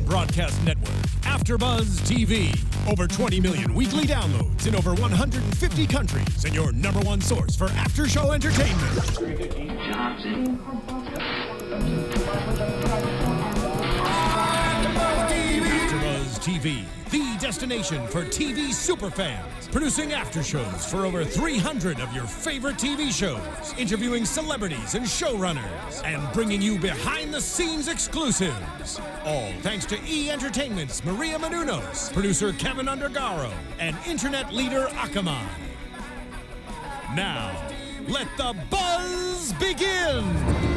broadcast network, AFTERBUZZ TV. Over 20 million weekly downloads in over 150 countries, and your number one source for after-show entertainment. AFTERBUZZ TV, the destination for TV superfans. Producing after shows for over 300 of your favorite TV shows, interviewing celebrities and showrunners, and bringing you behind-the-scenes exclusives. All thanks to E! Entertainment's Maria Menounos, producer Kevin Undergaro, and internet leader Akamai. Now, let the buzz begin!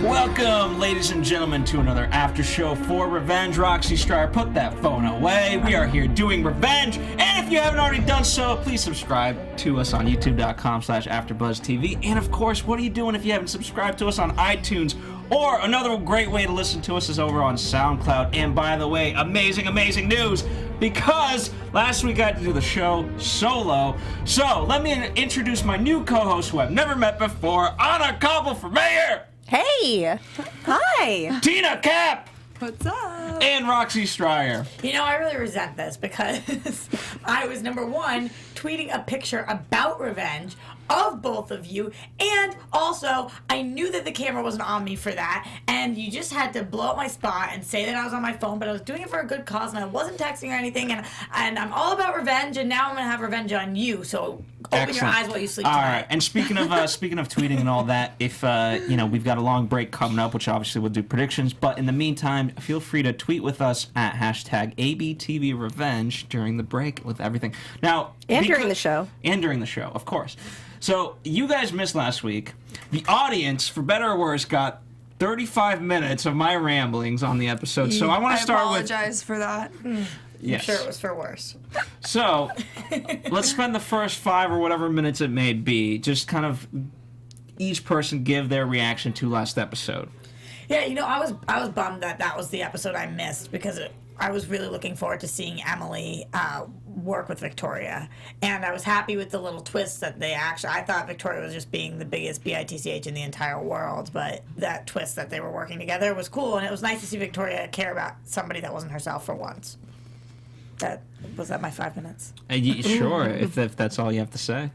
Welcome, ladies and gentlemen, to another after show for Revenge. Roxy Striar, put that phone away. We are here doing Revenge, and if you haven't already done so, please subscribe to us on youtube.com/AfterBuzzTV. And of course, what are you doing if you haven't subscribed to us on iTunes? Or another great way to listen to us is over on SoundCloud. And by the way, amazing news, because last week I had to do the show solo. So let me introduce my new co-host who I've never met before, Anna Koppel for mayor. Hey! Hi! Tina Cap! What's up? And Roxy Striar. You know, I really resent this because I was, number one, tweeting a picture about Revenge of both of you, and also I knew that the camera wasn't on me for that, and you just had to blow up my spot and say that I was on my phone, but I was doing it for a good cause, and I wasn't texting or anything, and I'm all about revenge, and now I'm going to have revenge on you, so open your eyes while you sleep tonight. All right, and speaking of tweeting and all that, if, we've got a long break coming up, which obviously we'll do predictions, but in the meantime, feel free to tweet with us at #ABTV Revenge during the break with everything. Now, and during the show. And during the show, of course. So, you guys missed last week. The audience, for better or worse, got 35 minutes of my ramblings on the episode. So I want to start with... I apologize for that. Yes. I'm sure it was for worse. So, let's spend the first 5 or whatever minutes it may be, just kind of each person give their reaction to last episode. Yeah, you know, I was bummed that was the episode I missed because I was really looking forward to seeing Emily work with Victoria, and I was happy with the little twists that they actually. I thought Victoria was just being the biggest bitch in the entire world, but that twist that they were working together was cool, and it was nice to see Victoria care about somebody that wasn't herself for once. Was that my 5 minutes? Sure, if that's all you have to say.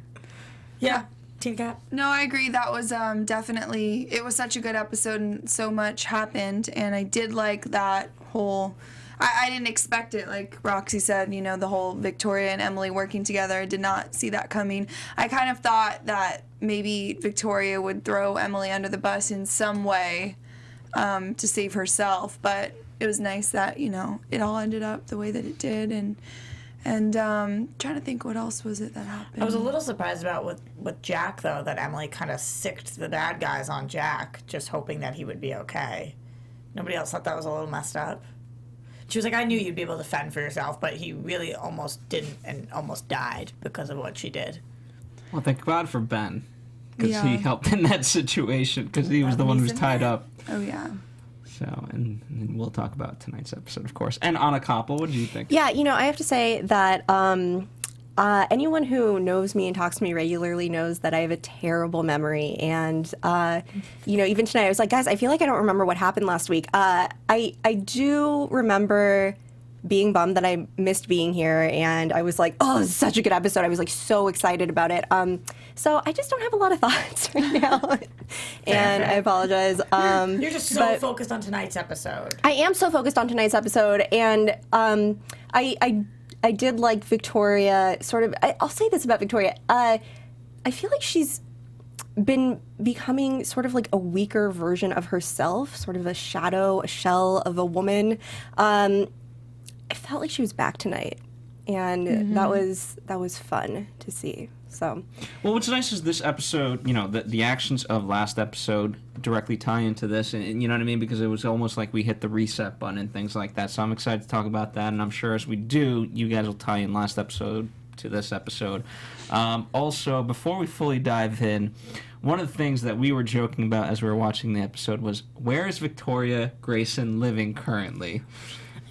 Yeah. Tina Cap? No, I agree. That was definitely, it was such a good episode and so much happened, and I did like that whole, I didn't expect it, like Roxy said, you know, the whole Victoria and Emily working together. I did not see that coming. I kind of thought that maybe Victoria would throw Emily under the bus in some way to save herself, but it was nice that, you know, it all ended up the way that it did, and trying to think what else was it that happened. I was a little surprised about with Jack, though, that Emily kind of sicked the bad guys on Jack, just hoping that he would be okay. Nobody else thought that was a little messed up. She was like, I knew you'd be able to fend for yourself, but he really almost didn't and almost died because of what she did. Well, thank God for Ben, because he helped in that situation, because he was the one who was tied up. Oh, yeah. So, and we'll talk about tonight's episode, of course. And Anna Koppel, what did you think? Yeah, you know, I have to say that anyone who knows me and talks to me regularly knows that I have a terrible memory. And, you know, even tonight I was like, guys, I feel like I don't remember what happened last week. I do remember being bummed that I missed being here, and I was like, oh, this is such a good episode. I was like so excited about it. So I just don't have a lot of thoughts right now, and I apologize. You're just so focused on tonight's episode. I am so focused on tonight's episode, and I did like Victoria. Sort of, I'll say this about Victoria. I feel like she's been becoming sort of like a weaker version of herself, sort of a shadow, a shell of a woman. I felt like she was back tonight, and that was fun to see. So, well, what's nice is this episode, you know, the actions of last episode directly tie into this, and you know what I mean, because it was almost like we hit the reset button and things like that. So I'm excited to talk about that, and I'm sure as we do, you guys will tie in last episode to this episode. Also, before we fully dive in, one of the things that we were joking about as we were watching the episode was, where is Victoria Grayson living currently?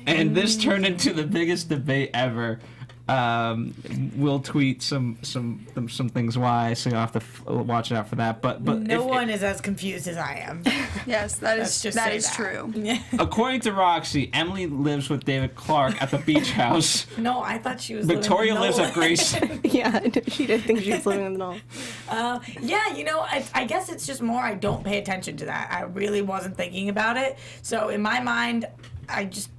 And this turned into the biggest debate ever. We'll tweet some things why, so you'll have to watch out for that. But no one is as confused as I am. Yes, that is true. According to Roxy, Emily lives with David Clark at the beach house. No, I thought she was. Victoria lives at Grace. Yeah, she didn't think she was living in the knoll. Yeah, I guess it's just more I don't pay attention to that. I really wasn't thinking about it. So in my mind,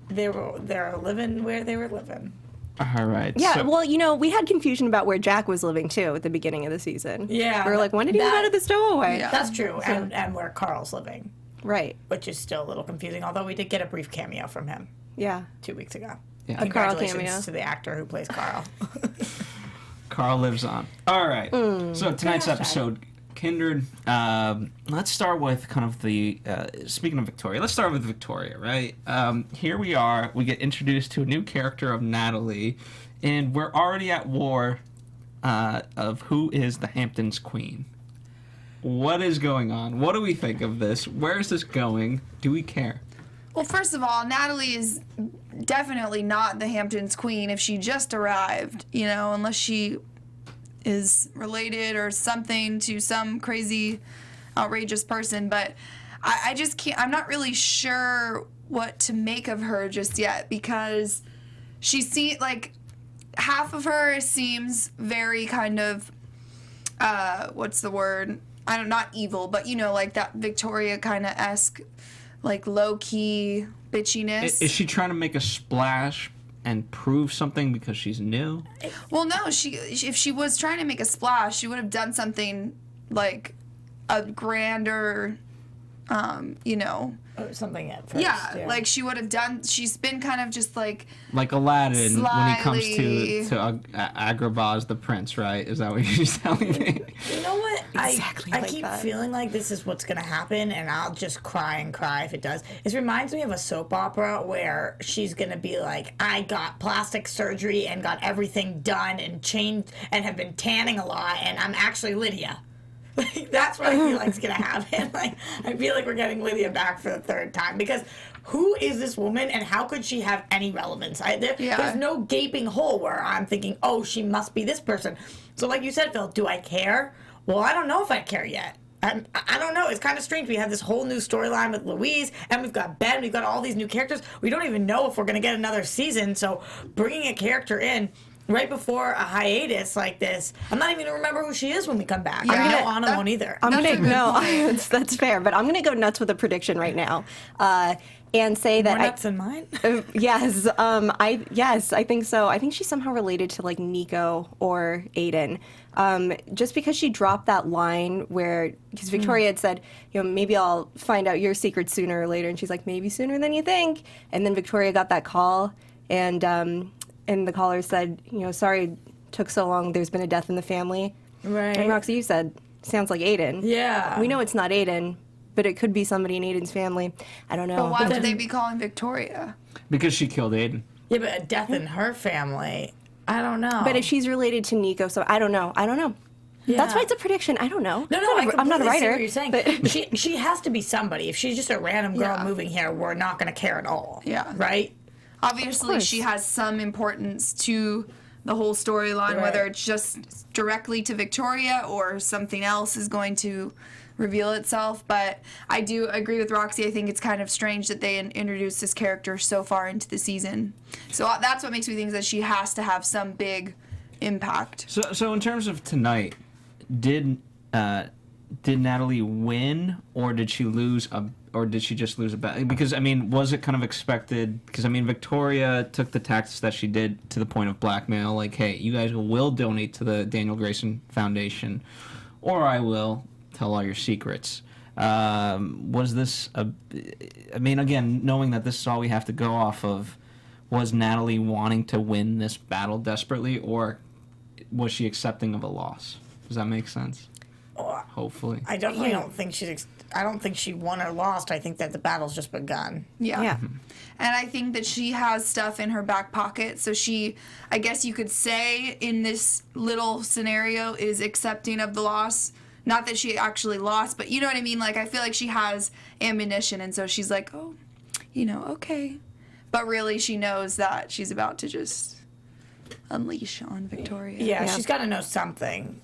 they're living where they were living. All right. Yeah, so, well, we had confusion about where Jack was living, too, at the beginning of the season. Yeah. We were like, when did he move out of the stowaway? Yeah. That's true, and where Carl's living. Right. Which is still a little confusing, although we did get a brief cameo from him Yeah. 2 weeks ago. Yeah. A Carl Congratulations cameo. to the actor who plays Carl. Carl lives on. All right. So tonight's Hashtag. episode, Kindred. Let's start with kind of the. Speaking of Victoria, let's start with Victoria, right? Here we are. We get introduced to a new character of Natalie, and we're already at war of who is the Hamptons queen. What is going on? What do we think of this? Where is this going? Do we care? Well, first of all, Natalie is definitely not the Hamptons queen if she just arrived, unless she is related or something to some crazy, outrageous person. But I just can't, I'm not really sure what to make of her just yet, because she half of her seems very kind of, what's the word? Not evil, but like that Victoria kind of esque, like low-key bitchiness. Is she trying to make a splash and prove something because she's new? Well, no, if she was trying to make a splash, she would have done something like a grander, Or something at first. yeah, like she would have done. She's been kind of just like Aladdin when he comes slyly. to Agrabah's the prince, right? Is that what you're telling me? You know what? Exactly I like keep that. feeling like this is what's going to happen, and I'll just cry and cry if it does. It reminds me of a soap opera where she's going to be like, I got plastic surgery and got everything done and changed and have been tanning a lot, and I'm actually Lydia. That's what I feel like is going to happen. I feel like we're getting Lydia back for the third time, because who is this woman and how could she have any relevance? There's no gaping hole where I'm thinking, oh, she must be this person. So like you said, Phil, do I care? Well, I don't know if I care yet. I don't know. It's kind of strange. We have this whole new storyline with Louise, and we've got Ben, we've got all these new characters. We don't even know if we're going to get another season, so bringing a character in right before a hiatus like this, I'm not even going to remember who she is when we come back. Yeah. I know Anna won't either. That's fair, but I'm gonna go nuts with a prediction right now, and say that More nuts than mine? Yes, I think so. I think she's somehow related to like Nico or Aiden, just because she dropped that line because Victoria had said, maybe I'll find out your secret sooner or later, and she's like, maybe sooner than you think, and then Victoria got that call, and the caller said, sorry, took so long. There's been a death in the family. Right. And Roxy, you said, sounds like Aiden. Yeah. We know it's not Aiden, but it could be somebody in Aiden's family. I don't know. But why would they be calling Victoria? Because she killed Aiden. Yeah, but a death in her family, I don't know. But if she's related to Nico, so I don't know. Yeah. That's why it's a prediction. I don't know. No, I'm not a completely see writer. what you're saying. But she has to be somebody. If she's just a random girl Yeah. moving here, we're not going to care at all. Yeah. Right? Obviously, course. she has some importance to the whole storyline, Right. whether it's just directly to Victoria or something else is going to reveal itself. But I do agree with Roxy. I think it's kind of strange that they introduced this character so far into the season. So that's what makes me think that she has to have some big impact. So in terms of tonight, did Natalie win, or did she lose or did she just lose a bet? Because was it kind of expected? Because Victoria took the tactics that she did to the point of blackmail, like, hey, you guys will donate to the Daniel Grayson Foundation, or I will tell all your secrets. Was this again, knowing that this is all we have to go off of, was Natalie wanting to win this battle desperately, or was she accepting of a loss? Does that make sense? Hopefully. I definitely don't think I don't think she won or lost. I think that the battle's just begun. yeah. And I think that she has stuff in her back pocket. So she, I guess you could say, in this little scenario, is accepting of the loss. Not that she actually lost, but you know what I mean? Like, I feel like she has ammunition. And so she's like, oh, okay. But really, she knows that she's about to just unleash on Victoria. Yeah, she's got to know something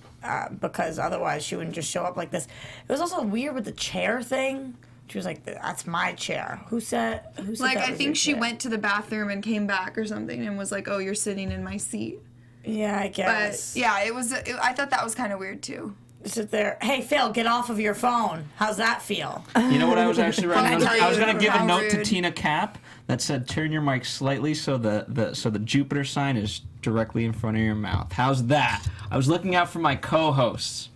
because otherwise she wouldn't just show up like this. It was also weird with the chair thing. She was like, "That's my chair." Who said? Like, that I was think your she chair? went to the bathroom and came back or something and was like, "Oh, you're sitting in my seat." Yeah, I But guess. yeah, I thought that was kind of weird too. Sit there. Hey, Phil, get off of your phone. How's that feel? You know what I was actually writing? How I was going to rude. give a How note to rude. Tina Cap that said, "Turn your mic slightly so the Jupiter sign is directly in front of your mouth." How's that? I was looking out for my co-hosts,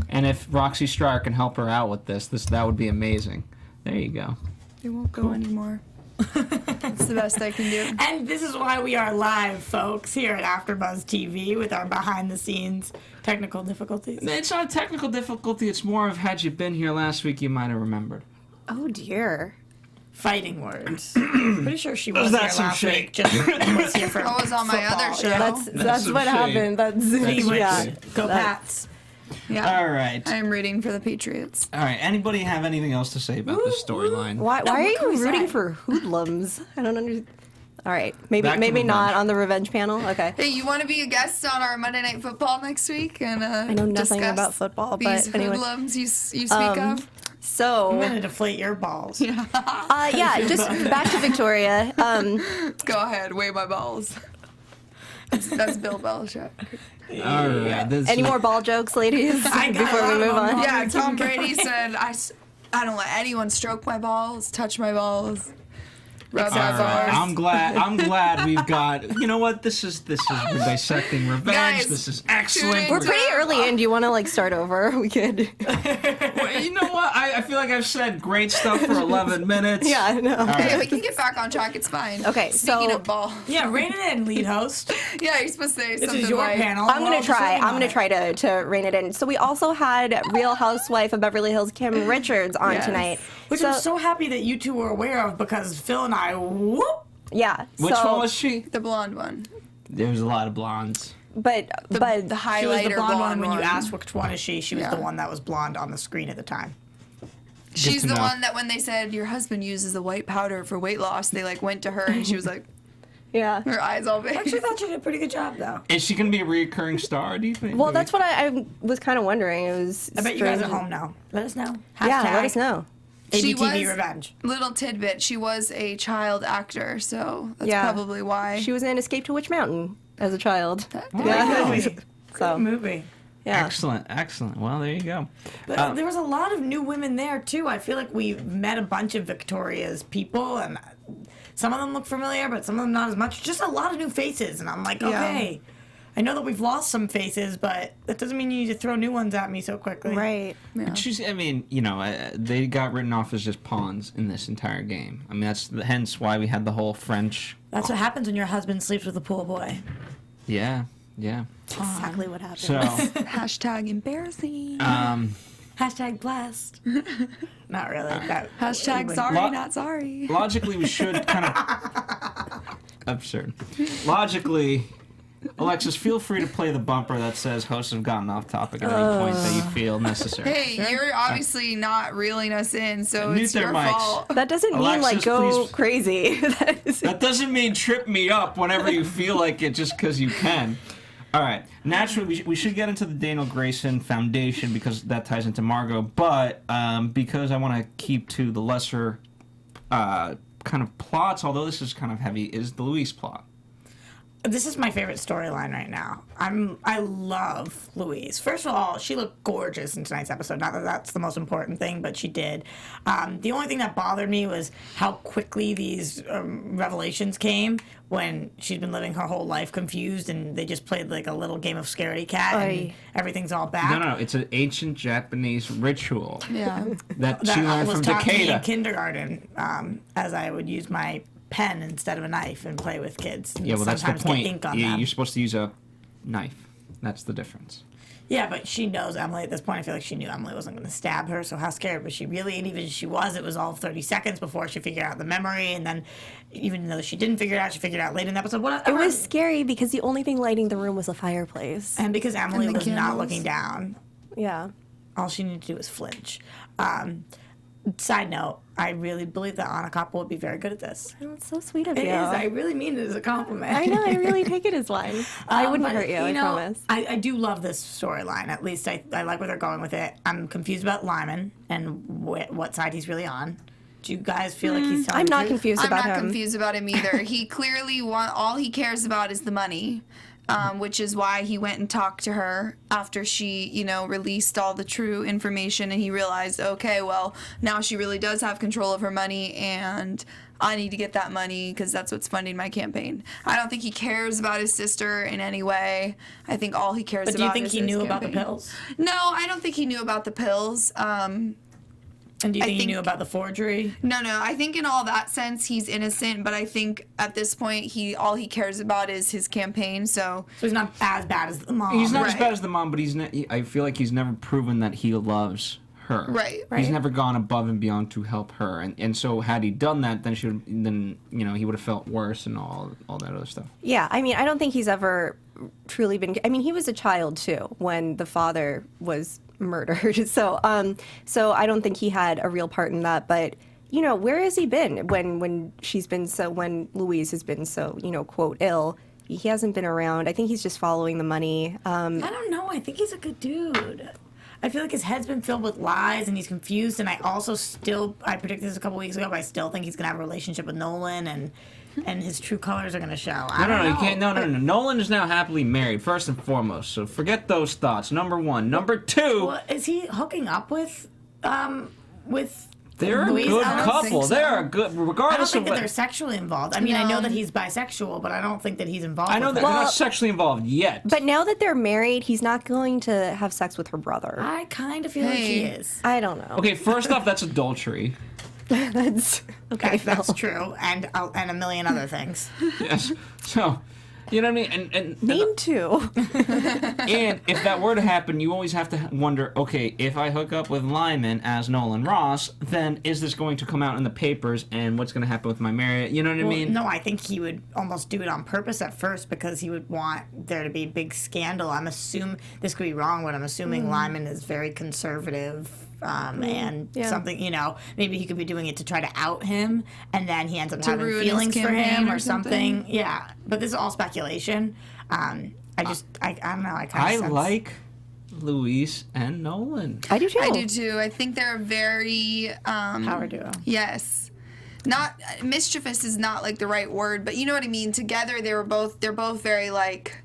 and if Roxy Striar can help her out with this, that would be amazing. There you go. It won't go anymore. It's the best I can do. And this is why we are live, folks, here at AfterBuzz TV with our behind-the-scenes technical difficulties. It's not a technical difficulty. It's more of, had you been here last week, you might have remembered. Oh dear. Fighting words. Pretty sure she was that here some last shade? week. Just was here for I was on my other football. show. That's some what shade. happened. That's some yeah. shade. Go That- Pats. Yeah. All right. I'm rooting for the Patriots. All right. Anybody have anything else to say about this storyline? Why No, are what can we you rooting say? for hoodlums? I don't understand. All right, maybe Back to not Revenge. on the Revenge panel. Okay. Hey, you want to be a guest on our Monday Night Football next week? And I know nothing about football, but these anyway. hoodlums you speak of. I'm So, going to deflate your balls. yeah, just back to Victoria. Go ahead, weigh my balls. That's Bill Belichick. All right. This Any more ball jokes, ladies, I got before a we lot move of them. on? Yeah, Tom Brady said, I don't let anyone stroke my balls, touch my balls, rub my All right. balls. I'm glad we've got. You know what? This is we're dissecting Revenge. Guys, this is tune excellent. in. We're pretty early in. Do you want to start over? We could. Well, you know what? I feel like I've said great stuff for 11 minutes. Yeah, I know. Okay, we can get back on track. It's fine. Okay, Speaking so- of balls. Yeah, rein it in, lead host. Yeah, you're supposed to say This something is your like, panel. I'm We're gonna all just try. sitting I'm on gonna it. try to rein it in. So we also had Real Housewife of Beverly Hills Kim Richards on Yes. tonight. Which I'm so happy that you two were aware of because Phil and I, whoop. yeah. Which so, one was she? The blonde one. There was a lot of blondes. But The She was the highlighter blonde one when you one. asked which one is she. She was Yeah. the one that was blonde on the screen at the time. She's to the know. one that when they said your husband uses the white powder for weight loss, they like went to her and she was like, yeah. her eyes all big. Actually, I thought you did a pretty good job, though. Is she going to be a recurring star, do you think? Well, that's what I was kind of wondering. It was. I bet you guys at strange. home know. Let us know. Yeah, Hashtag let us know. She ABTV was- Revenge. Little tidbit, she was a child actor, so that's Yeah. probably why. She was in Escape to Witch Mountain as a child. Yeah. Movie. So, Good movie. yeah. Excellent, excellent. Well, there you go. But there was a lot of new women there too. I feel like we met a bunch of Victoria's people, and some of them look familiar, but some of them not as much. Just a lot of new faces, and I'm like, Yeah. okay, I know that we've lost some faces, but that doesn't mean you need to throw new ones at me so quickly. Right. Yeah. I mean, you know, they got written off as just pawns in this entire game. I mean, hence why we had the whole French. That's what happens when your husband sleeps with a pool boy. Yeah, yeah. Exactly what happened. So, Hashtag embarrassing. Hashtag blast. Not really. Hashtag sorry, Lo- not sorry. logically, we should kind of absurd. Logically, Alexis, feel free to play the bumper that says hosts have gotten off topic at any point that you feel necessary. Hey, you're obviously not reeling us in, so Mute it's their your mics. fault. That doesn't mean Alexis, like go please. crazy. That is- That doesn't mean trip me up whenever you feel like it just because you can. All right. Naturally, we should get into the Daniel Grayson Foundation because that ties into Margot. But because I want to keep to the lesser kind of plots, although this is kind of heavy, is the Louise plot. This is my favorite storyline right now. I love Louise. First of all, she looked gorgeous in tonight's episode. Not that that's the most important thing, but she did. The only thing that bothered me was how quickly these revelations came when she'd been living her whole life confused, and they just played like a little game of scaredy cat, and Oy. everything's all back. No, it's an ancient Japanese ritual Yeah. that That she learned was from taught me in Takeda. kindergarten, as I would use my pen instead of a knife and play with kids. And Yeah, well, that's the sometimes point. Get ink on them. You're supposed to use a knife. That's the difference. Yeah, but she knows Emily at this point. I feel like she knew Emily wasn't going to stab her, so how scared was she really? And even if she was, it was all 30 seconds before she figured out the memory, and then even though she didn't figure it out, she figured it out late in the episode. It was scary because the only thing lighting the room was a fireplace. And because Emily And the was not candles. looking down, Yeah. all she needed to do was flinch. Side note, I really believe that Anna Koppel would be very good at this. Oh, that's so sweet of It you. is. I really mean it as a compliment. I know. I really take it as one. I wouldn't But, hurt you. I promise. I do love this storyline. At least I like where they're going with it. I'm confused about Lyman and what side he's really on. Do you guys feel like he's telling I'm the not truth? confused I'm about not him. confused about him either. He clearly all he cares about is the money, which is why he went and talked to her after she, released all the true information, and he realized, okay, well, now she really does have control of her money, and I need to get that money because that's what's funding my campaign. I don't think he cares about his sister in any way. I think all he cares But about do you think is he his knew about the campaign. pills? No, I don't think he knew about the pills. And do you think he think- knew about the forgery? No, I think in all that sense he's innocent, but I think at this point all he cares about is his campaign. So So he's not as bad as the mom. He's not as Right. bad as the mom, but I feel like he's never proven that he loves her. Right. He's never gone above and beyond to help her, and so had he done that, then he would have felt worse and all that other stuff. Yeah, I mean, I don't think he's ever truly been. I mean, he was a child too when the father was murdered. So I don't think he had a real part in that. But where has he been when Louise has been so quote ill? He hasn't been around. I think he's just following the money. I don't know. I think he's a good dude. I feel like his head's been filled with lies and he's confused. And I also I predicted this a couple weeks ago, but I still think he's gonna have a relationship with Nolan and his true colors are gonna show. I don't know. You can't. No. Nolan is now happily married, first and foremost. So forget those thoughts. Number one. Number two. Well, is he hooking up with They're a Louise? good I don't couple. think so. They're a good, I don't regardless think of that what. they're sexually involved. I mean, I know No. that he's bisexual, but I don't think that he's involved. I know with that it. they're not sexually involved yet. But now that they're married, he's not going to have sex with her brother. I kind of feel like he is. I don't know. Okay, first off, that's adultery. That's okay. That's Phil. true, and a million other things. Yes. So, you know what I mean? And Name two. And if that were to happen, you always have to wonder, okay, if I hook up with Lyman as Nolan Ross, then is this going to come out in the papers, and what's going to happen with my marriage? You know what I mean? No, I think he would almost do it on purpose at first because he would want there to be a big scandal. I'm assuming, this could be wrong, but I'm assuming Lyman is very conservative. And something, maybe he could be doing it to try to out him, and then he ends up having ruin his feelings for him campaign or or something. something. Yeah, but this is all speculation. I don't know. I like Luis and Nolan. I do too. I do too. I think they're very power duo. yes. Not mischievous is not like the right word, but you know what I mean. Together they're both very like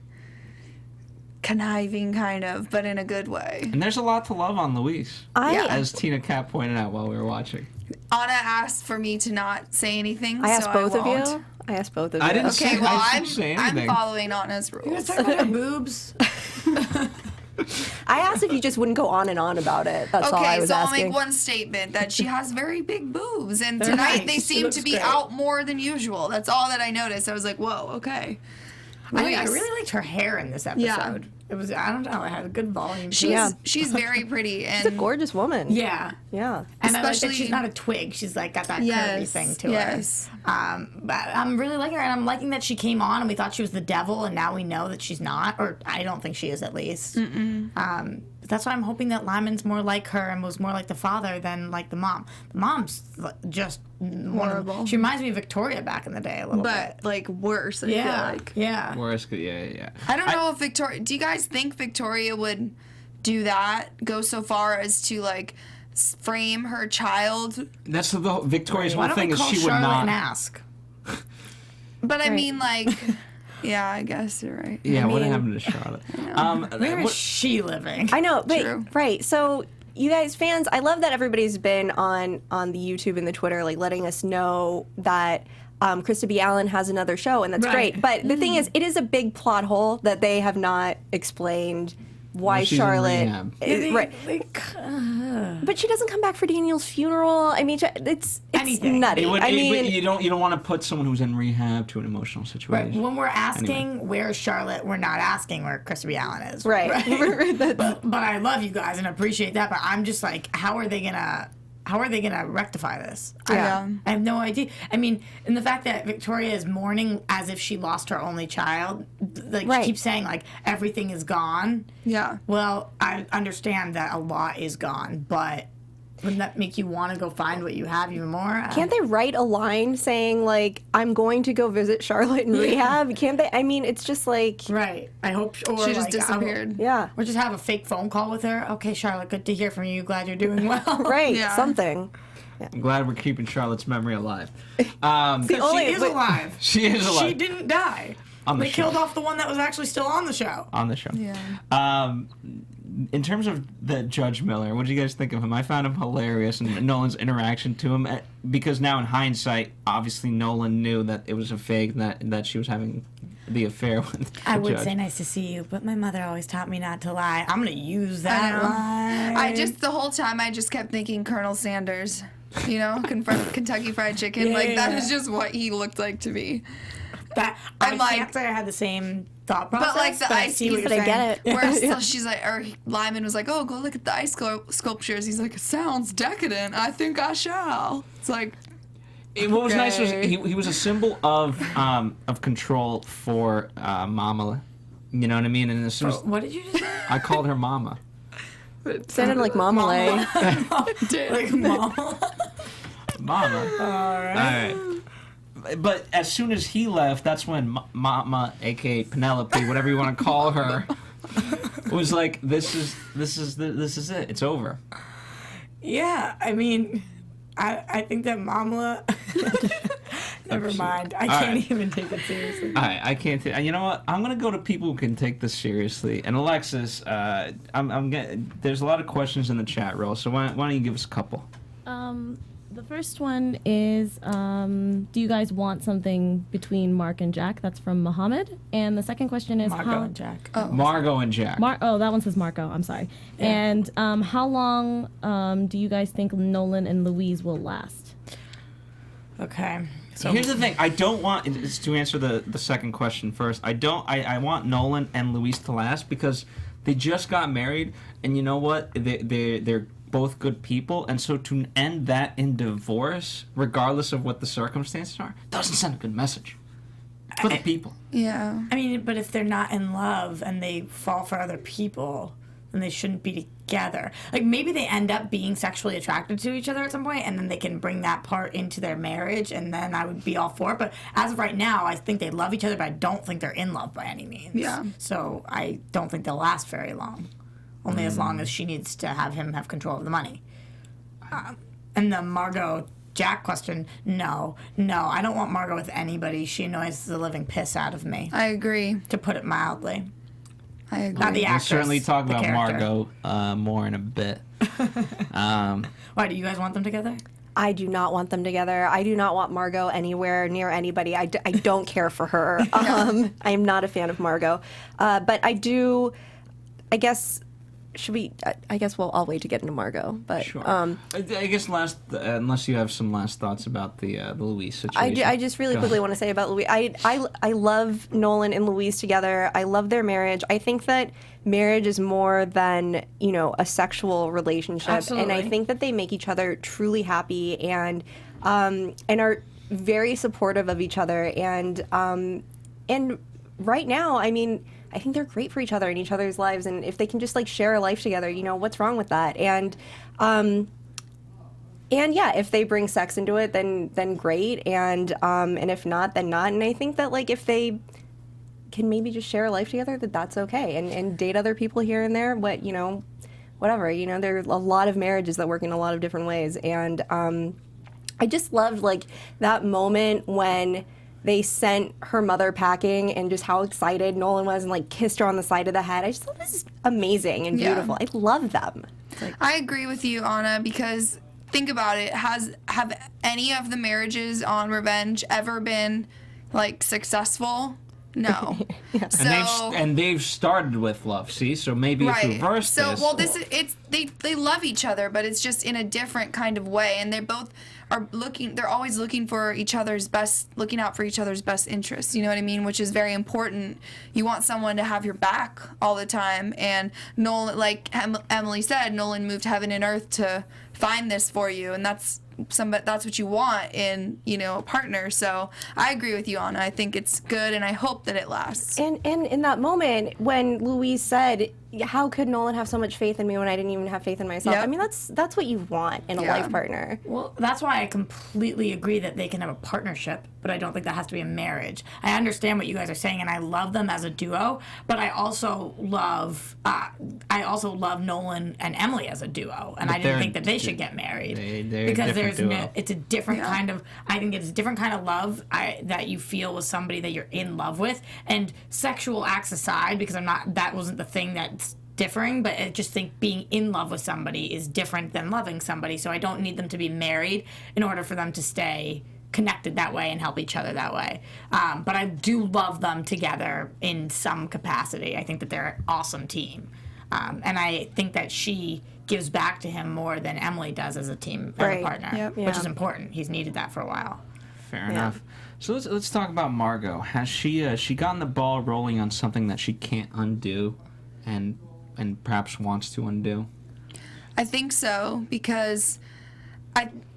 conniving kind of, but in a good way. And there's a lot to love on Luis, I as Tina Cap pointed out while we were watching. Anna asked for me to not say anything. asked so both I of won't. you. I asked both of you. I didn't Okay, say, well I I'm didn't say anything. following Anna's rules. Talk about her boobs. I asked if you just wouldn't go on and on about it. That's all I Okay, was so I'll asking. make one statement that she has very big boobs, and They're tonight nice. they She seem looks to be great. out more than usual. That's all that I noticed. I was like, whoa, okay. I Luis. really liked her hair in this episode. Yeah. It was, I don't know, it had a good volume to it. She's very pretty, and She's a gorgeous woman. Yeah. Yeah. And I like that Especially- she's not a twig. She's like got that curvy Yes, thing to yes. her. But I'm really liking her, and I'm liking that she came on and we thought she was the devil, and now we know that she's not, or I don't think she is at least. But that's why I'm hoping that Lyman's more like her and was more like the father than like the mom. The mom's just Horrible. She reminds me of Victoria back in the day a little but bit. like worse. I Yeah, feel like. yeah. Worse, yeah. I don't know if Victoria. Do you guys think Victoria would do that? Go so far as to like frame her child? That's the Victoria's Why whole don't thing we is call she would Charlotte not. and ask? But I Right. mean, like, yeah, I guess you're right. Yeah, what mean- happened to Charlotte? Where is she living? I know, but True. right. So you guys, fans, I love that everybody's been on the YouTube and the Twitter, like letting us know that Krista B. Allen has another show, and that's Right. great. But the thing is, it is a big plot hole that they have not explained why Well, she's in Charlotte. rehab. Right. But she doesn't come back for Daniel's funeral. I mean, it's Anything. nutty. It would, I it- mean, but you don't want to put someone who's in rehab to an emotional Right. situation. When we're asking where's Charlotte, we're not asking where Krista B. Allen is. right. That's- But I love you guys and appreciate that. But I'm just like, how are they gonna rectify this? Yeah. I have no idea. I mean, and the fact that Victoria is mourning as if she lost her only child, like Right. she keeps saying like everything is gone. Yeah. Well, I understand that a lot is gone, but Wouldn't that make you want to go find what you have even more? Can't they write a line saying, like, I'm going to go visit Charlotte in rehab? Can't they? I mean, it's just like... Right. I hope... Or She just like, disappeared. Yeah. Or just have a fake phone call with her. Okay, Charlotte, good to hear from you. Glad you're doing well. Right, Yeah. something. I'm glad we're keeping Charlotte's memory alive. The only- She is but- alive. She is alive. She didn't die. On the They show. killed off the one that was actually still on the show. On the show. Yeah. In terms of the Judge Miller, what did you guys think of him? I found him hilarious, and Nolan's interaction to him, because now in hindsight, obviously Nolan knew that it was a fake, and that she was having the affair with the I would judge. say nice to see you, but my mother always taught me not to lie. I'm going to use that line. The whole time I just kept thinking Colonel Sanders, you know, Kentucky Fried Chicken. Like, that is just what he looked like to me. That, I'm I like- can't say I had the same thought process, But like the I ice see what cube, you're I get saying. it. where still she's like, or Lyman was like, oh, go look at the ice sculptures. He's like, it sounds decadent. I think I shall. It's like, What was nice was Okay. he was a symbol of control for Mama. You know what I mean? And as soon as What did you just say? I called her Mama. Sounded like Mamalay. Like, mom. Mama. All right. But as soon as he left, that's when Mama, aka Penelope, whatever you want to call her, was like, "This is it. It's over." Yeah, I mean, I think that Mamla. Never mind. I can't right. even take it seriously. I can't. You know what? I'm gonna go to people who can take this seriously. And Alexis, I'm getting. There's a lot of questions in the chat roll, so why don't you give us a couple? The first one is, do you guys want something between Mark and Jack? That's from Mohammed. And the second question is, Margot and Jack. Margot and Jack. that one says Marco. I'm sorry. And how long do you guys think Nolan and Louise will last? Okay. So Here's the thing. I don't want it's to answer the second question first. I want Nolan and Louise to last because they just got married, and you know what? They're both good people, and so to end that in divorce, regardless of what the circumstances are, doesn't send a good message for the people. yeah. I mean, but if they're not in love and they fall for other people, then they shouldn't be together. Like, maybe they end up being sexually attracted to each other at some point, and then they can bring that part into their marriage, and then I would be all for it. But as of right now, I think they love each other, but I don't think they're in love by any means. Yeah. So I don't think they'll last very long. Only as long as she needs to have him have control of the money. And the Margot Jack question, no, I don't want Margot with anybody. She annoys the living piss out of me, I agree. to put it mildly. I agree. Not the We'll actress. certainly talk the about character. Margot more in a bit. Why do you guys want them together? I do not want them together. I do not want Margot anywhere near anybody. I don't care for her. I am not a fan of Margot. But I do, I guess, I guess I'll wait to get into Margot. But Sure. I guess unless you have some last thoughts about the Louise situation. I just really Go quickly ahead. want to say about Louise. I love Nolan and Louise together. I love their marriage. I think that marriage is more than, a sexual relationship. And I Absolutely. think that they make each other truly happy and are very supportive of each other. And right now, I mean, I think they're great for each other in each other's lives, and if they can just share a life together, what's wrong with that? And yeah, if they bring sex into it, then great, and if not, then not. And I think that if they can maybe just share a life together, that's okay, and date other people here and there, whatever. There are a lot of marriages that work in a lot of different ways, and I just loved that moment when they sent her mother packing and just how excited Nolan was and kissed her on the side of the head. I just thought this is amazing and Yeah. beautiful. I love them. I agree with you, Anna, because think about it. Have any of the marriages on Revenge ever been successful? No. So And they've started with love. See, so maybe it's reversed. So this. well, they love each other, but it's just in a different kind of way, and they both are looking. They're always looking for each other's best, looking out for each other's best interests. You know what I mean? Which is very important. You want someone to have your back all the time, and Nolan, like Emily said, Nolan moved heaven and earth to find this for you, and that's what you want in a partner. So I agree with you, Anna. I think it's good, and I hope that it lasts. And in that moment when Louise said, how could Nolan have so much faith in me when I didn't even have faith in myself? Yep. I mean, that's what you want in a life partner. Well, that's why I completely agree that they can have a partnership, but I don't think that has to be a marriage. I understand what you guys are saying, and I love them as a duo, but I also love Nolan and Emily as a duo, and I didn't think that they should get married they're because a different duo. It's a different kind of. I think it's a different kind of love that you feel with somebody that you're in love with, and sexual acts aside, because that wasn't the thing that's differing, but I just think being in love with somebody is different than loving somebody, so I don't need them to be married in order for them to stay connected that way and help each other that way. But I do love them together in some capacity. I think that they're an awesome team. And I think that she gives back to him more than Emily does as a team, as a partner, which is important. He's needed that for a while. Fair enough. So let's talk about Margot. Has she gotten the ball rolling on something that she can't undo and perhaps wants to undo? I think so, because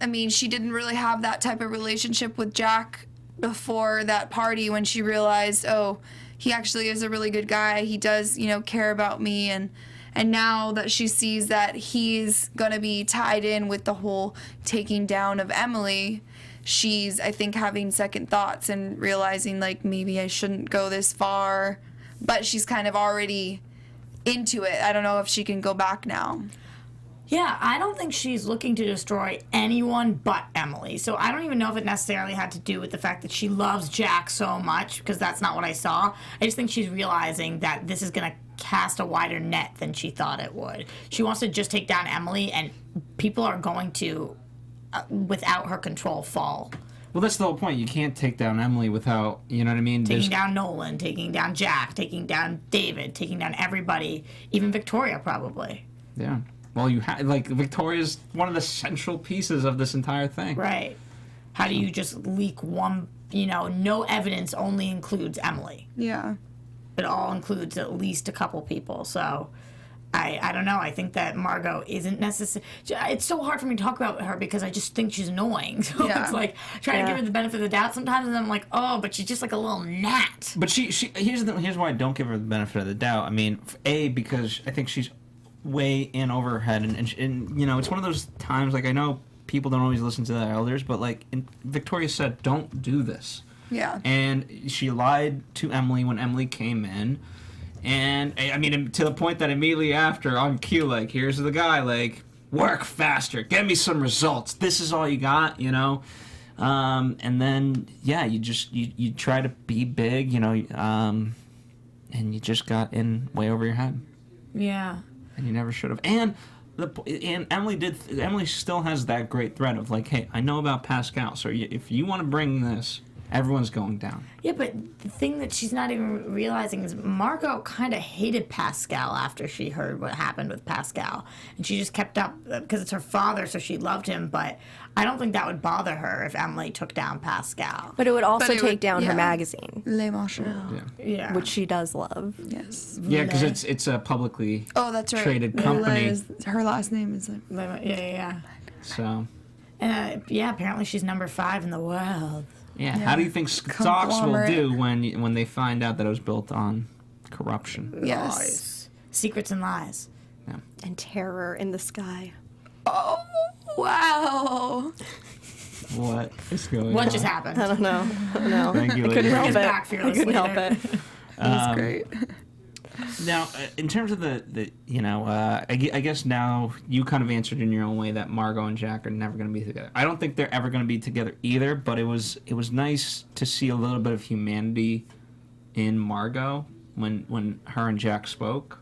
I mean, she didn't really have that type of relationship with Jack before that party when she realized, oh, he actually is a really good guy. He does, care about me. And now that she sees that he's going to be tied in with the whole taking down of Emily, she's, I think, having second thoughts and realizing, like, maybe I shouldn't go this far. But she's kind of already into it. I don't know if she can go back now. Yeah, I don't think she's looking to destroy anyone but Emily. So I don't even know if it necessarily had to do with the fact that she loves Jack so much, because that's not what I saw. I just think she's realizing that this is going to cast a wider net than she thought it would. She wants to just take down Emily, and people are going to, without her control, fall. Well, that's the whole point. You can't take down Emily without, you know what I mean? Taking down Nolan, taking down Jack, taking down David, taking down everybody, even Victoria probably. Yeah. Well, Victoria's one of the central pieces of this entire thing. Right. How do you just leak one, no evidence only includes Emily. Yeah. It all includes at least a couple people. So I don't know. I think that Margot isn't necessary. It's so hard for me to talk about her because I just think she's annoying. So it's like trying to give her the benefit of the doubt sometimes, and I'm like, oh, but she's just like a little gnat. But here's why I don't give her the benefit of the doubt. I mean, because I think she's way in over her head, and it's one of those times, like, I know people don't always listen to the elders, but Victoria said, don't do this. Yeah. And she lied to Emily when Emily came in, and I mean, to the point that immediately after, on cue, like, here's the guy, like, work faster, get me some results, this is all you got, and then you try to be big, and you just got in way over your head. Yeah. And you never should have. And Emily still has that great thread of, like, hey, I know about Pascal, so if you want to bring this, everyone's going down. Yeah, but the thing that she's not even realizing is Margot kind of hated Pascal after she heard what happened with Pascal. And she just kept up, because it's her father, so she loved him, but I don't think that would bother her if Emily took down Pascal. But it would also take down her magazine. Les Marshall. Yeah. Which she does love. Yes. Yeah, because it's a publicly that's right. traded company. Her last name is Yeah. So. Apparently she's number 5 in the world. Yeah. How do you think stocks will do when they find out that it was built on corruption? Yes. Lies. Secrets and lies. Yeah. And terror in the sky. Oh, wow. What is going on? What just happened? I don't know. Thank you, I couldn't ladies. help it. Back I couldn't help it. That's great. Now, in terms of I guess now you kind of answered in your own way that Margot and Jack are never going to be together. I don't think they're ever going to be together either, but it was nice to see a little bit of humanity in Margot when her and Jack spoke.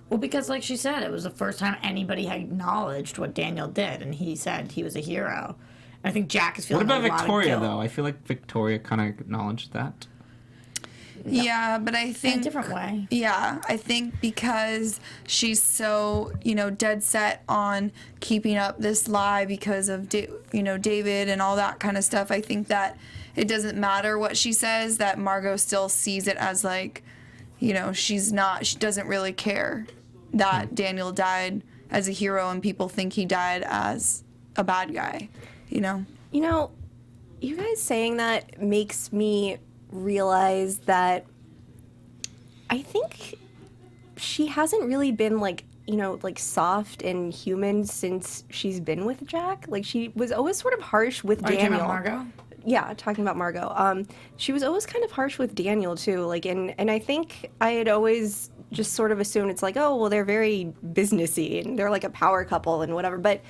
Well, because like she said, it was the first time anybody had acknowledged what Daniel did, and he said he was a hero. And I think Jack is feeling What about a lot Victoria, of guilt. though? I feel like Victoria kind of acknowledged that. Yeah, but I think in a different way. Yeah, I think because she's so, dead set on keeping up this lie because of, David and all that kind of stuff. I think that it doesn't matter what she says, that Margot still sees it as like, she doesn't really care that Daniel died as a hero and people think he died as a bad guy, You guys saying that makes me realize that I think she hasn't really been like, like soft and human since she's been with Jack. Like she was always sort of harsh with Are you Daniel. talking about Margot? Yeah, talking about Margot. She was always kind of harsh with Daniel too. Like, and I think I had always just sort of assumed it's like, oh, well, they're very businessy and they're like a power couple and whatever. But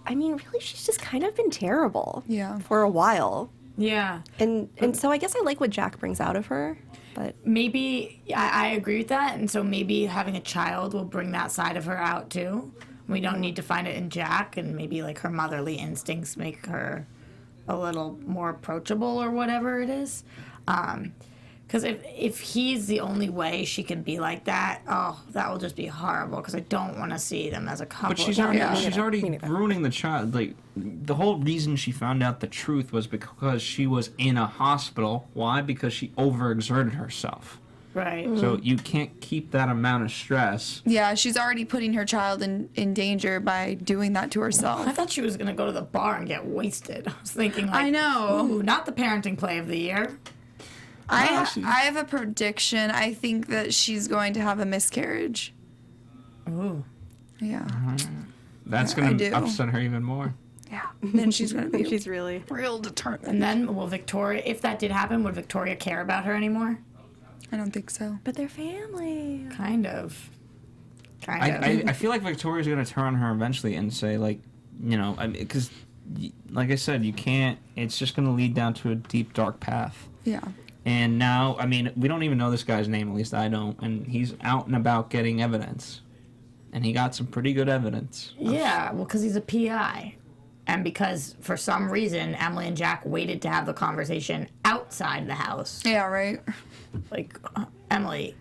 I mean, really, she's just kind of been terrible. Yeah. For a while. Yeah. And so I guess I like what Jack brings out of her. But maybe I agree with that, and so maybe having a child will bring that side of her out too. We don't need to find it in Jack, and maybe like her motherly instincts make her a little more approachable or whatever it is. Because if he's the only way she can be like that, oh, that will just be horrible. Because I don't want to see them as a couple. But she's already ruining the child. Like, the whole reason she found out the truth was because she was in a hospital. Why? Because she overexerted herself. Right. So you can't keep that amount of stress. Yeah, she's already putting her child in danger by doing that to herself. I thought she was gonna go to the bar and get wasted. I was thinking, like, I know. Ooh, not the parenting play of the year. I have a prediction. I think that she's going to have a miscarriage. Ooh. Yeah. That's I going do. to upset her even more. Yeah. Then she's going to be she's really real determined. And then will Victoria, if that did happen, would Victoria care about her anymore? I don't think so. But they're family. Kind of. I feel like Victoria's going to turn on her eventually and say, like, because, like I said, you can't, it's just going to lead down to a deep, dark path. Yeah. And now, I mean, we don't even know this guy's name, at least I don't, and he's out and about getting evidence. And he got some pretty good evidence. Yeah, well, because he's a PI. And because, for some reason, Emily and Jack waited to have the conversation outside the house. Yeah, right. Like, Emily...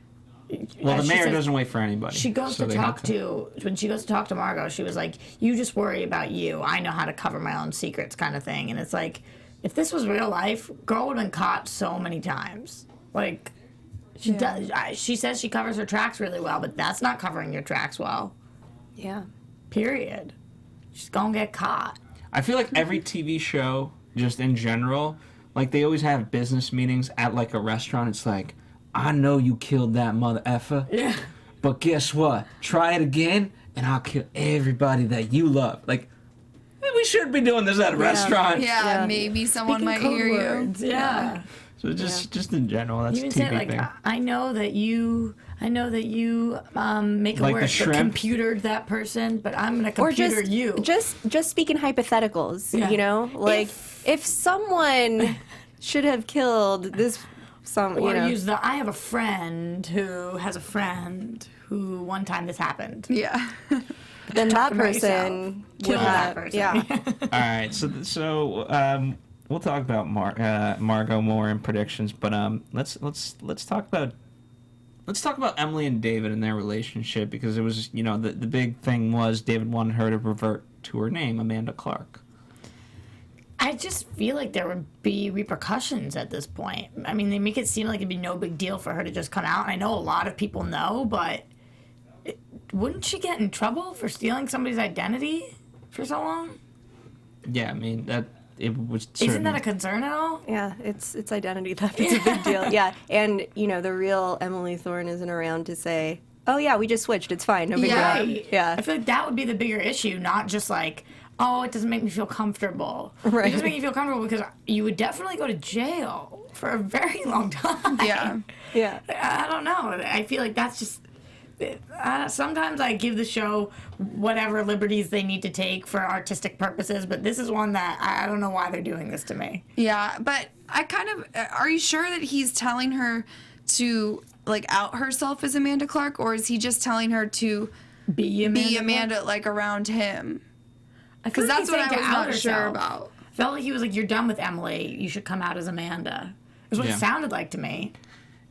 Well, the she mayor says- doesn't wait for anybody. She goes so to they talk have to. to, when she goes to talk to Margot, she was like, you just worry about you. I know how to cover my own secrets kind of thing. And it's like, if this was real life, girl would have been caught so many times. Like, she does. She says she covers her tracks really well, but that's not covering your tracks well. Yeah. Period. She's gonna get caught. I feel like every TV show, just in general, like they always have business meetings at like a restaurant. It's like, I know you killed that mother effer. Yeah. But guess what? Try it again, and I'll kill everybody that you love. Like, we should be doing this at a restaurant. Yeah, maybe someone might hear you. Yeah. So just in general, that's You a even TV say like, thing. I know that you make it Like work, the but shrimp? computered that person, but I'm gonna Or computer you. just speaking hypotheticals, Yeah. like if someone should have killed this Or use the, I have a friend who has a friend who one time this happened. Yeah. then that About yourself. person Kill would that have, person. yeah. All right, so we'll talk about Margot more in predictions, but let's talk about Emily and David and their relationship, because it was the big thing was David wanted her to revert to her name, Amanda Clark. I just feel like there would be repercussions at this point. I mean, they make it seem like it'd be no big deal for her to just come out. And I know a lot of people know, but wouldn't she get in trouble for stealing somebody's identity for so long? Yeah, I mean that it was. Isn't that a concern at all? Yeah, it's identity theft. It's a big deal. Yeah, and the real Emily Thorne isn't around to say, "Oh yeah, we just switched. It's fine. No big Yeah. deal." Yeah, I feel like that would be the bigger issue, not just like, oh, it doesn't make me feel comfortable. Right. It doesn't make you feel comfortable because you would definitely go to jail for a very long time. Yeah. yeah. I don't know. I feel like that's just. Sometimes I give the show whatever liberties they need to take for artistic purposes, but this is one that I don't know why they're doing this to me. Yeah, but I kind of, are you sure that he's telling her to like out herself as Amanda Clark, or is he just telling her to Be Amanda like around him? Because that's what I was not sure about. Felt like he was like, "You're done with Emily. You should come out as Amanda." Is what Yeah. it sounded like to me.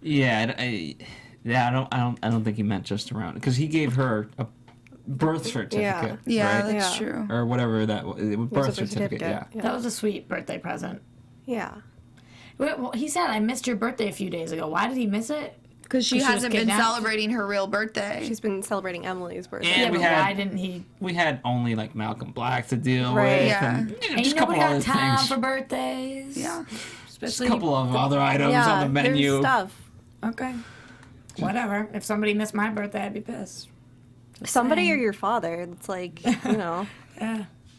Yeah, I don't think he meant just around, because he gave her a birth certificate. Yeah, right? that's Yeah. true. Or whatever that was. It was birth certificate. Yeah. That was a sweet birthday present. Yeah. Well, he said, "I missed your birthday a few days ago." Why did he miss it? Because she Because she was hasn't been kidnapped? celebrating her real birthday. She's been celebrating Emily's birthday. And Yeah, we but had- why didn't he? We had only like Malcolm Black to deal Right. with, Yeah. and Ain't just a couple nobody other got time things. for birthdays. Yeah. Just Especially a couple of other items yeah, on the menu. there's stuff. Okay. Whatever. If somebody missed my birthday, I'd be pissed. Somebody or your father. It's like, you know.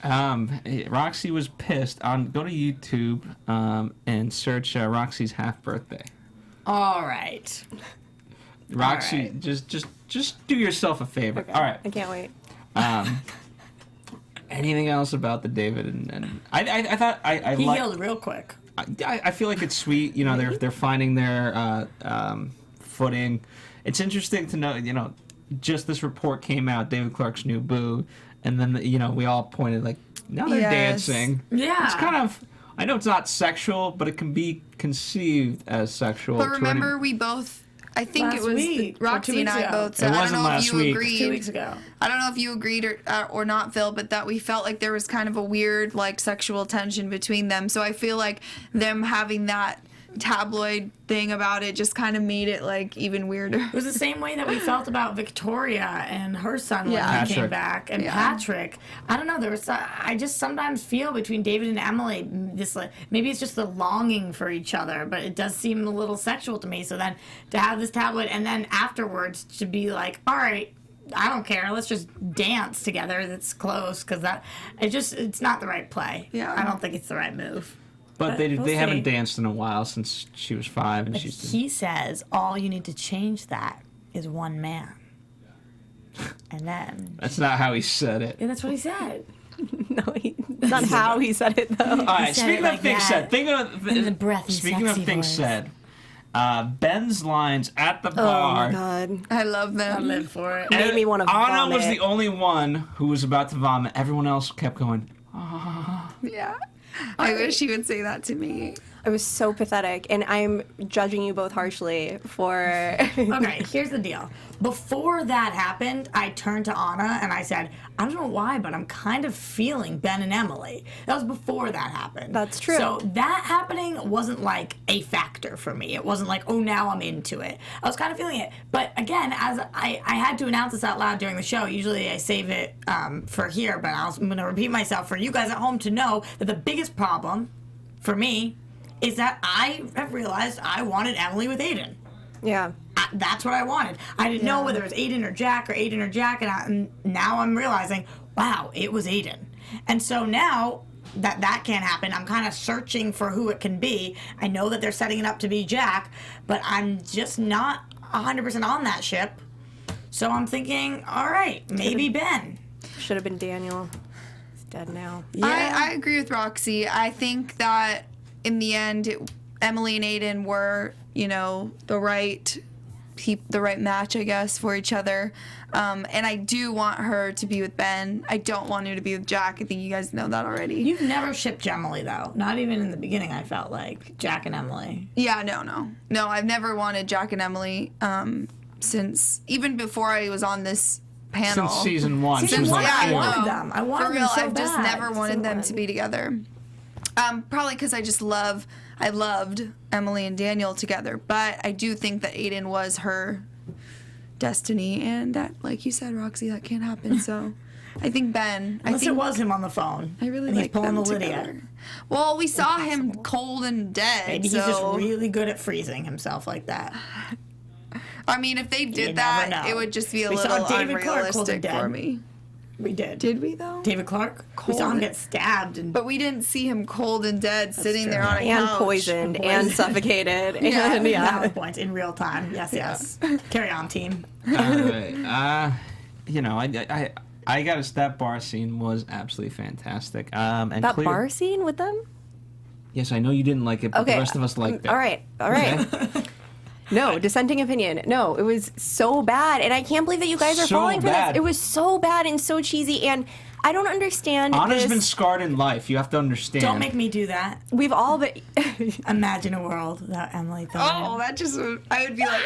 Roxy was pissed. Go to YouTube and search Roxy's half birthday. All right. Roxy, All right. just do yourself a favor. Okay. All right. I can't wait. Anything else about the David and I thought I He liked. healed real quick. I feel like it's sweet. You know, they're finding their footing. It's interesting to know. You know, just this report came out. David Clark's new boo, and then we all pointed like now they're Yes. dancing. Yeah. It's kind of. I know it's not sexual, but it can be conceived as sexual. But remember, we both, I think Last it was week, or 2 Roxy and weeks I ago. both said, It I don't wasn't know if last you week. agreed. 2 weeks ago. I don't know if you agreed or not, Phil, but that we felt like there was kind of a weird like sexual tension between them. So I feel like them having that tabloid thing about it just kind of made it like even weirder. It was the same way that we felt about Victoria and her son when Yeah. he came Patrick. back, and Yeah. Patrick. I don't know. I just sometimes feel between David and Emily this like maybe it's just the longing for each other, but it does seem a little sexual to me. So then to have this tabloid and then afterwards to be like, all right. I don't care. Let's just dance together. That's close because it's not the right play. Yeah. I don't think it's the right move. but they we'll haven't see. danced in a while since she was 5, and But she's. he says all you need to change that is one man. And then That's not how he said it. yeah, that's what he said. No, that's not how he said it, though. All right, said speaking it of like things that. said, think of In the breathy, speaking of sexy things voice. said, Ben's lines at the Oh, bar. my God. I love I them. live for it. Made me want to Anna vomit. was the only one who was about to vomit. Everyone else kept going. Yeah. I wish he would say that to me. It was so pathetic, and I'm judging you both harshly for. Okay, here's the deal. Before that happened, I turned to Anna and I said, I don't know why, but I'm kind of feeling Ben and Emily. That was before that happened. That's true. So that happening wasn't like a factor for me. It wasn't like, oh, now I'm into it. I was kind of feeling it. But again, as I had to announce this out loud during the show. Usually I save it for here, but I'm going to repeat myself for you guys at home to know that the biggest problem for me is that I have realized I wanted Emily with Aiden. Yeah. That's what I wanted. I didn't know whether it was Aiden or Jack, and now I'm realizing, wow, it was Aiden. And so now that can't happen. I'm kind of searching for who it can be. I know that they're setting it up to be Jack, but I'm just not 100% on that ship. So I'm thinking, all right, maybe Ben. Should have been Daniel. He's dead now. I agree with Roxy. I think that in the end, Emily and Aiden were, the right match, I guess, for each other. And I do want her to be with Ben. I don't want her to be with Jack. I think you guys know that already. You've never shipped Emily, though. Not even in the beginning, I felt like. Jack and Emily. Yeah, no. I've never wanted Jack and Emily since even before I was on this panel. Since season 1. Season she was one, like, I "Hey." wanted them. I wanted For real, them so I've just bad. never wanted them to be together. Probably because I loved Emily and Daniel together, but I do think that Aiden was her destiny, and that, like you said, Roxy, that can't happen. So, I think Ben. Unless I think it was him on the phone. I really and he's like pulling them the Lydia. together. Well, we saw him cold and dead. Maybe so, he's just really good at freezing himself like that. I mean, if they You did never that, know. it would just be a We saw little David Clark cold and unrealistic for dead. me. We did. Did we though? David Clark? We saw him Cold. get stabbed and But we didn't see him cold and dead sitting true. there on a And couch. poisoned and suffocated. Yeah. And yeah. valid points in real time. Yes. Carry on, team. All right. I got that bar scene was absolutely fantastic. And That clear- bar scene with them? Yes, I know you didn't like it, but Okay. the rest of us liked it. All right. No, dissenting opinion. No, it was so bad. And I can't believe that you guys are So falling for bad. this. It was so bad and so cheesy. And I don't understand Anna's this. been scarred in life. You have to understand. Don't make me do that. We've all been. Imagine a world without Emily Thorne. Oh, that just I would be like,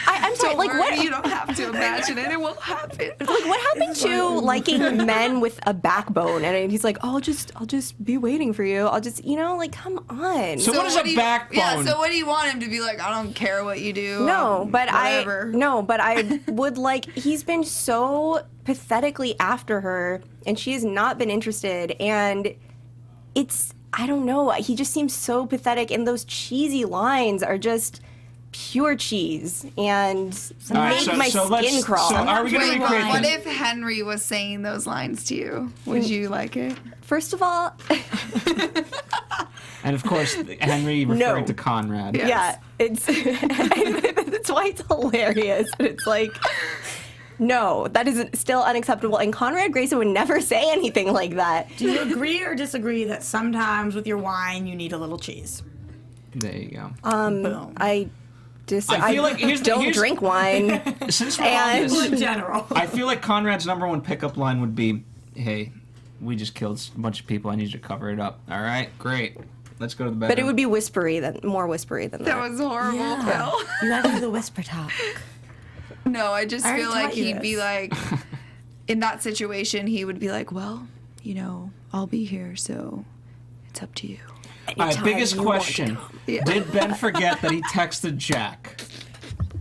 I'm sorry, don't like worry, what? you don't have to imagine it. It will happen. Like what happened to liking men with a backbone? And he's like, oh, I'll just be waiting for you. I'll just, like, come on. So what is a do you- backbone? Yeah, so what do you want him to be like? I don't care what you do. No, but whatever. I would like. He's been so pathetically after her, and she has not been interested. And I don't know. He just seems so pathetic, and those cheesy lines are just. pure cheese and right, make my so skin crawl. So are we going to Wait, recreate what this? if Henry was saying those lines to you? Would you like it? First of all, And of course, Henry referring to Conrad. yeah, it's that's why it's hilarious. But it's like, no, that is still unacceptable. And Conrad Grayson would never say anything like that. Do you agree or disagree that sometimes with your wine you need a little cheese? There you go. Boom. I feel like don't drink wine. Since we're on And- this, In general. I feel like Conrad's number one pickup line would be, "Hey, we just killed a bunch of people. I need you to cover it up." All right, great. Let's go to the bedroom. But it would be more whispery than that. That was horrible, Phil. You gotta do the whisper talk. No, I just I already feel like taught you he'd be this. like, in that situation, he would be like, well, you know, I'll be here, so it's up to you. All right, biggest you want to question: Yeah. Did Ben forget that he texted Jack?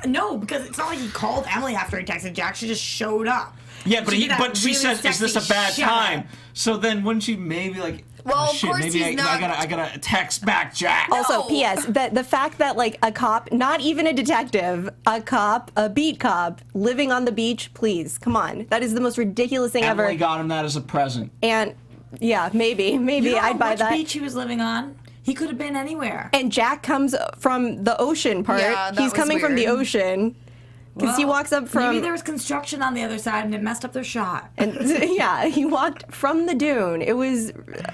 No, because it's not like he called Emily after he texted Jack. She just showed up. Yeah, but She did that but she really says, "Is this a sexy bad shut time?" up. So then, wouldn't she maybe like? Well, oh, of shit, course maybe he's not- I gotta text back Jack. Also, No. P.S. The fact that like a cop, not even a detective, a cop, a beat cop, living on the beach, please, come on. That is the most ridiculous thing Emily ever. got him that as a present. And yeah, maybe You know I'd buy which that. beach he was living on? He could have been anywhere. And Jack comes from the ocean part. Yeah, that He's was coming from the weird. ocean because he Well, walks up from. Maybe there was construction on the other side and it messed up their shot. And yeah, he walked from the dune. It was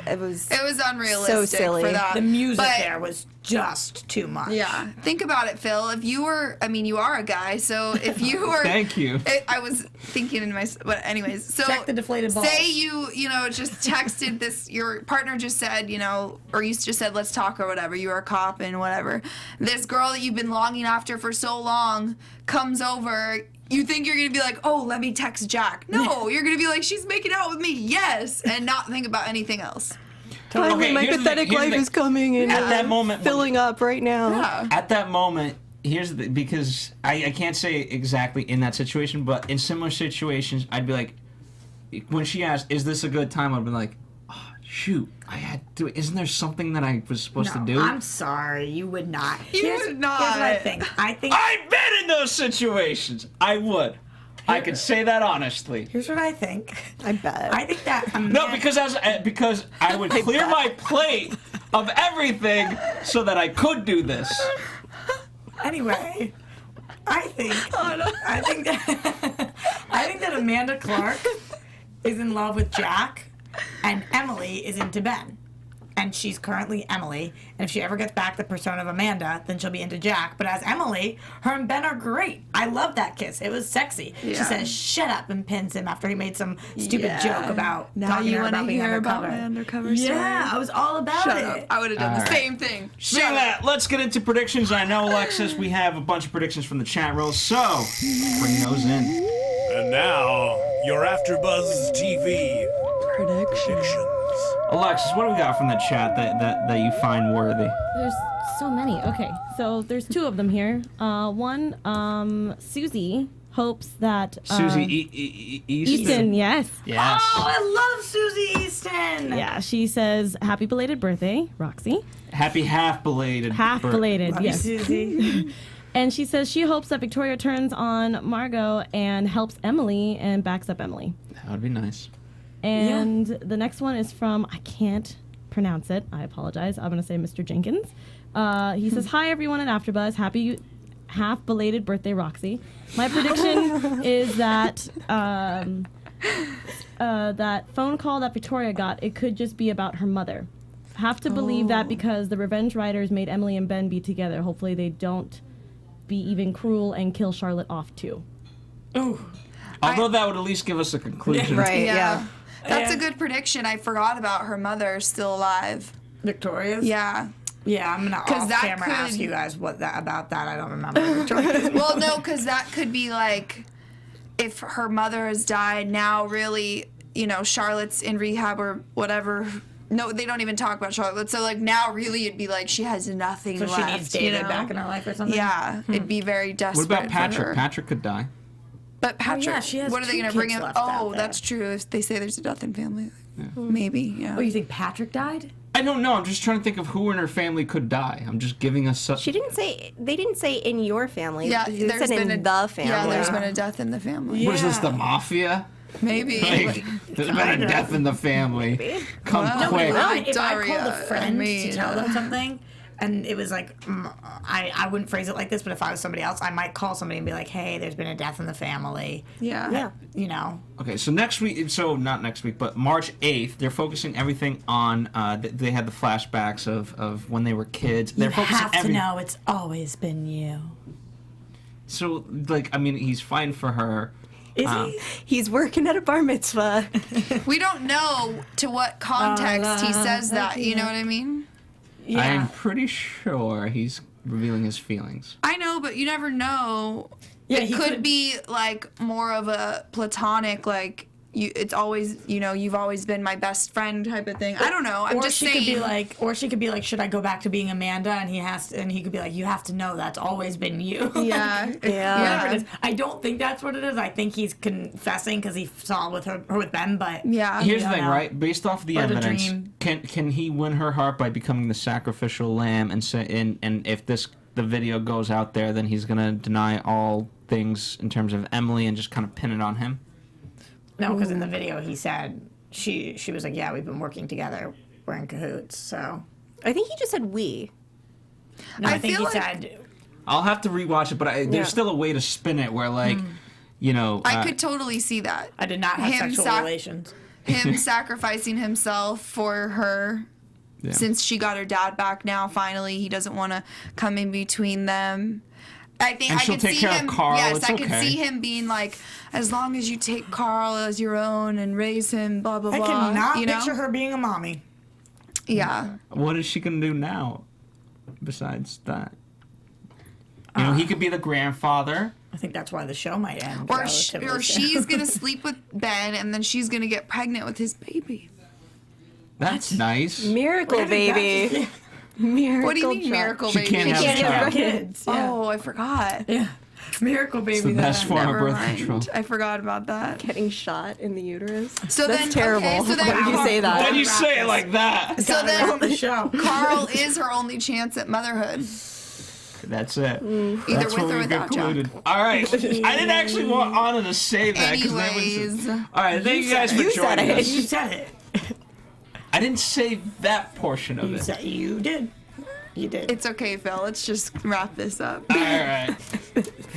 It was unrealistic silly. for that. The music But, there was just too much. Yeah. Think about it, Phil. If you were, I mean, you are a guy, so if you were. Thank you. I was thinking in my, but anyways, so. Check the deflated balls. Say you know, just texted this, your partner just said, you know, or you just said, let's talk or whatever. You were a cop and whatever. This girl that you've been longing after for so long comes over. You think you're going to be like, oh, let me text Jack. No, you're going to be like, she's making out with me. Yes. And not think about anything else. finally Okay, my here's the pathetic thing, here's the life thing. is coming and At that moment, filling up right now. Yeah. At that moment, here's the because I can't say exactly in that situation, but in similar situations, I'd be like, when she asked, "Is this a good time?" I'd be like, oh, "Shoot, I had to. Isn't there something that I was supposed to do?" I'm sorry, you would not. You Here's would not. Here's what I think. I think. I've been in those situations. I would. I can say that honestly. Here's what I think. I bet. I think that. No, because because I would clear my plate of everything so that I could do this. Anyway, I think that Amanda Clark is in love with Jack, and Emily is into Ben. And she's currently Emily, and if she ever gets back the persona of Amanda, then she'll be into Jack. But as Emily, her and Ben are great. I love that kiss. It was sexy. She Yeah. says, "Shut up," and pins him after he made some stupid Yeah. joke about Now talking you to her wanna about being hear about undercover. my undercover Yeah, story? I was all about Shut it. up. I would have done All the right. same thing. Speaking of that, let's get into predictions. I know, Alexis, we have a bunch of predictions from the chat roll, so bring those in. And now, your AfterBuzz TV predictions. Alexis, what do we got from the chat that you find worthy? There's so many. Okay, so there's two of them here. One, Susie hopes that Susie Easton. Easton, yes. Yes. Oh, I love Susie Easton. Yeah, she says happy belated birthday, Roxy. Happy half belated. Half belated, Love you, yes. Susie. And she says she hopes that Victoria turns on Margot and helps Emily and backs up Emily. That would be nice. And the next one is from, I can't pronounce it. I apologize. I'm going to say Mr. Jenkins. He says, hi, everyone at AfterBuzz. Happy half belated birthday, Roxy. My prediction is that that phone call that Victoria got, it could just be about her mother. Have to believe that because the revenge writers made Emily and Ben be together. Hopefully they don't be even cruel and kill Charlotte off too. Although that would at least give us a conclusion. Right, yeah. That's a good prediction. I forgot about her mother still alive. Victoria's? Yeah. Yeah, I'm gonna 'Cause off that camera could- ask you guys about that. I don't remember. Victoria's. Well, no, because that could be like if her mother has died now, really, you know, Charlotte's in rehab or whatever. No, they don't even talk about Charlotte. So, like, now really it'd be like she has nothing So left. she needs David you know? back in her life or something? Yeah, it'd be very desperate. What about for Patrick? her. Patrick could die. But Patrick, yeah, she has what are they 2 going to bring kids him? left out Oh, there. that's true. If they say there's a death in family, maybe. Yeah. Oh, you think Patrick died? I I don't know. I'm just trying to think of who in her family could die. I'm just giving us. She didn't say. They didn't say in your family. Yeah, They there's said been in a the family. Yeah, there's been a death in the family. What is this? The mafia? Maybe. Like, there's been a death in the family. Come Wow. quick. If I called Daria, a friend I mean, to tell them something, and it was like, I wouldn't phrase it like this, but if I was somebody else, I might call somebody and be like, hey, there's been a death in the family. Yeah. You know. Okay, so next week, so not next week, but March 8th, they're focusing everything on, they had the flashbacks of when they were kids. They're You focusing have to know it's always been you. So, like, I mean, he's fine for her. Is he? He's working at a bar mitzvah. We don't know to what context he says that. You know what I mean? Yeah. I'm pretty sure he's revealing his feelings. I know, but you never know. Yeah, It he could be like more of a platonic, like it's always, you've always been my best friend type of thing. I don't know. I'm or just she saying. could be like, should I go back to being Amanda? And he could be like, you have to know that's always been you. Yeah. Whatever it is. I don't think that's what it is. I think he's confessing because he saw with her with Ben. But Yeah. Here's the don't thing, know. right? Based off the Or the evidence, dream. can he win her heart by becoming the sacrificial lamb? And say, and if the video goes out there, then he's gonna deny all things in terms of Emily and just kind of pin it on him. No, because in the video he said she was like, yeah, we've been working together. We're in cahoots. So I think he just said we. no, I, I think feel he like- said. I'll have to rewatch it, but Yeah. there's still a way to spin it where, like, I could totally see that. I did not have Him sexual sac- relations. Him sacrificing himself for her. Yeah. Since she got her dad back now, finally, he doesn't want to come in between them. I think And I she'll could take see care of him. Carl, Yes, it's I could okay. see him being like, as long as you take Carl as your own and raise him, blah blah I blah. cannot you know? picture her being a mommy. Yeah. what is she gonna do now besides that? He could be the grandfather. I think that's why the show might end. Or relatively soon. she's gonna sleep with Ben, and then she's gonna get pregnant with his baby. That's nice. Miracle Where did that baby. just- Miracle What do you mean, child. miracle She baby? can't have can't a have child. kids. Yeah. Oh, I forgot. Yeah. Miracle baby. the best form of Never birth mind. control. I forgot about that. Getting shot in the uterus. So That's then, terrible. Okay, so then, Why would you say that? Then you say it like that. So on then, the show. Carl is her only chance at motherhood. That's it. Either That's with what or we've without concluded. Chuck. All right. I didn't actually want Anna to say that. 'Cause that was- Anyways. all right. Thank you guys for You said joining it. us. You said it. I didn't say that portion of You it. said you did. You did. It's okay, Phil. Let's just wrap this up. All right.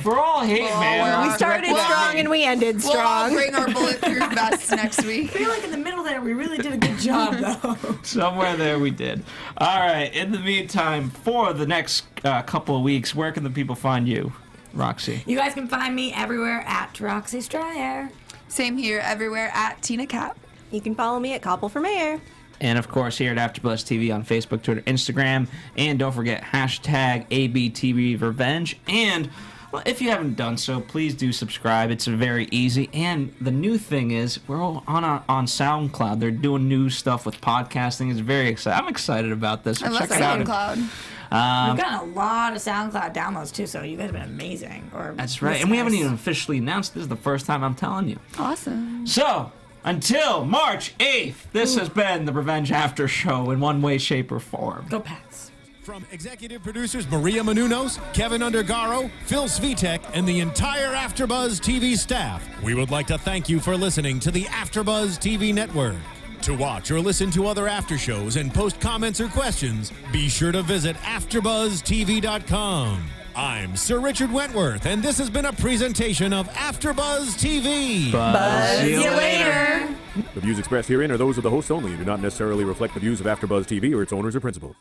For all hate, man. We started strong and we ended We'll all strong. bring our bulletproof vests next week. I feel like in the middle there we really did a good job though. Somewhere there we did. All right. In the meantime, for the next couple of weeks, where can the people find you, Roxy? You guys can find me everywhere at Roxy Striar. Same here, everywhere at Tina Cap. You can follow me at Koppel for Mayor. And of course, here at AfterBuzz TV on Facebook, Twitter, Instagram, and don't forget hashtag ABTV Revenge. And well, if you haven't done so, please do subscribe. It's very easy. And the new thing is, we're all on SoundCloud. They're doing new stuff with podcasting. It's very exciting. I'm excited about this. I love Check it out. SoundCloud. We've gotten a lot of SoundCloud downloads too, so you guys have been amazing. That's right. And we haven't even officially announced. This is the first time I'm telling you. Awesome. So, until March 8th, this has been the Revenge After Show in one way, shape, or form. Go Pats. From executive producers Maria Menounos, Kevin Undergaro, Phil Svitek, and the entire AfterBuzz TV staff, we would like to thank you for listening to the AfterBuzz TV network. To watch or listen to other after shows and post comments or questions, be sure to visit AfterBuzzTV.com. I'm Sir Richard Wentworth, and this has been a presentation of AfterBuzz TV. Buzz you later. The views expressed herein are those of the hosts only and do not necessarily reflect the views of AfterBuzz TV or its owners or principals.